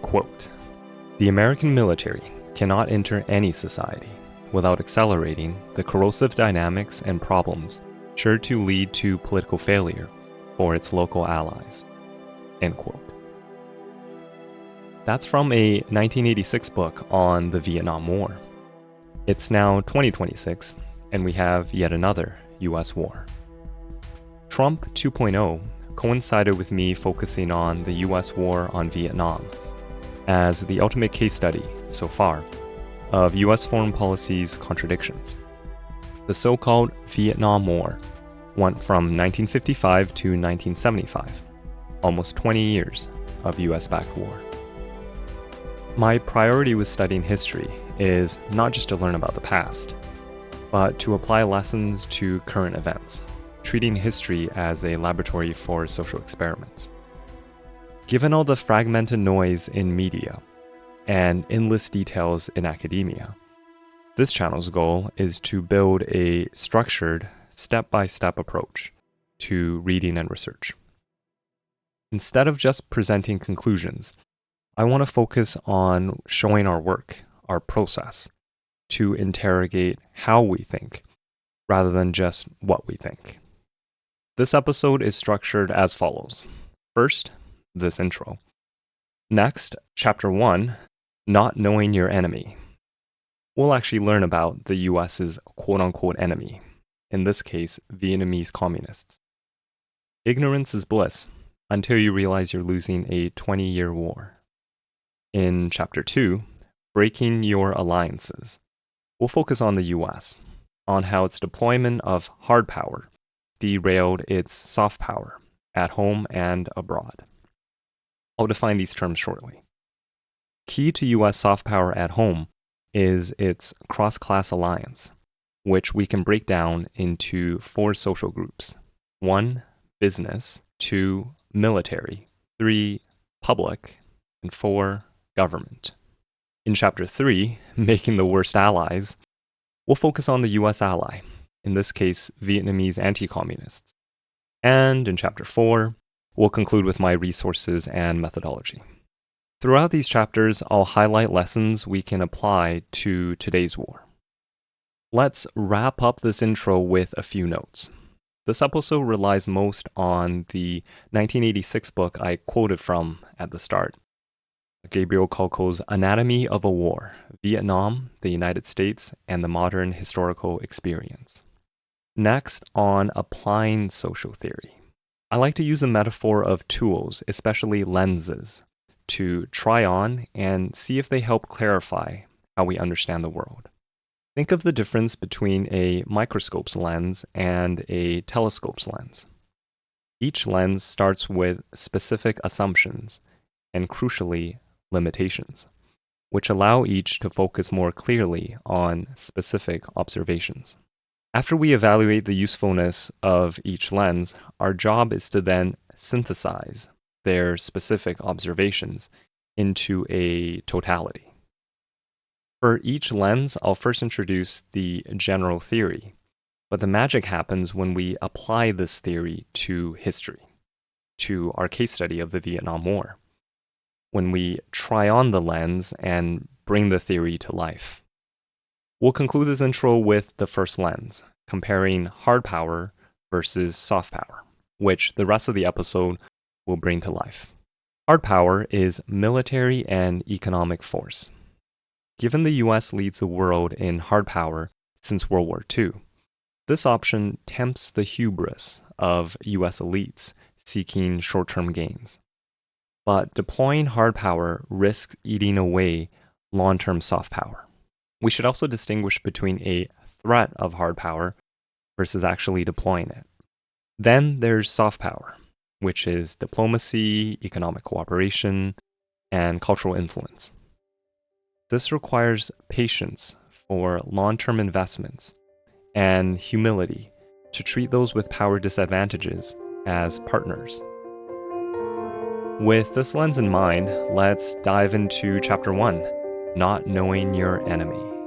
Quote, "The American military cannot enter any society without accelerating the corrosive dynamics and problems sure to lead to political failure for its local allies." End quote. That's from a 1986 book on the Vietnam War. It's now 2026, and we have yet another US war. Trump 2.0 coincided with me focusing on the US war on Vietnam as the ultimate case study, so far, of US foreign policy's contradictions. The so-called Vietnam War went from 1955 to 1975, almost 20 years of US-backed war. My priority with studying history is not just to learn about the past, but to apply lessons to current events, treating history as a laboratory for social experiments. Given all the fragmented noise in media and endless details in academia, this channel's goal is to build a structured, step-by-step approach to reading and research. Instead of just presenting conclusions, I want to focus on showing our work, our process, to interrogate how we think, rather than just what we think. This episode is structured as follows. First, this intro. Next, Chapter 1, Not Knowing Your Enemy. We'll actually learn about the US's quote-unquote enemy, in this case, Vietnamese communists. Ignorance is bliss until you realize you're losing a 20-year war. In Chapter 2, Breaking Your Alliances, we'll focus on the US, on how its deployment of hard power derailed its soft power at home and abroad. I'll define these terms shortly. Key to US soft power at home is its cross-class alliance, which we can break down into 4 social groups. 1, business. 2, military. 3, public. And 4, government. In Chapter 3, Making the Worst Allies, we'll focus on the US ally, in this case, Vietnamese anti-communists. And in Chapter 4, we'll conclude with my resources and methodology. Throughout these chapters, I'll highlight lessons we can apply to today's war. Let's wrap up this intro with a few notes. This episode relies most on the 1986 book I quoted from at the start, Gabriel Kolko's Anatomy of a War, Vietnam, the United States, and the Modern Historical Experience. Next, on applying social theory. I like to use a metaphor of tools, especially lenses, to try on and see if they help clarify how we understand the world. Think of the difference between a microscope's lens and a telescope's lens. Each lens starts with specific assumptions and, crucially, limitations, which allow each to focus more clearly on specific observations. After we evaluate the usefulness of each lens, our job is to then synthesize their specific observations into a totality. For each lens, I'll first introduce the general theory, but the magic happens when we apply this theory to history, to our case study of the Vietnam War, when we try on the lens and bring the theory to life. We'll conclude this intro with the first lens, comparing hard power versus soft power, which the rest of the episode will bring to life. Hard power is military and economic force. Given the US leads the world in hard power since World War II, this option tempts the hubris of US elites seeking short-term gains. But deploying hard power risks eating away long-term soft power. We should also distinguish between a threat of hard power versus actually deploying it. Then there's soft power, which is diplomacy, economic cooperation, and cultural influence. This requires patience for long-term investments and humility to treat those with power disadvantages as partners. With this lens in mind, let's dive into Chapter 1, Not Knowing Your Enemy.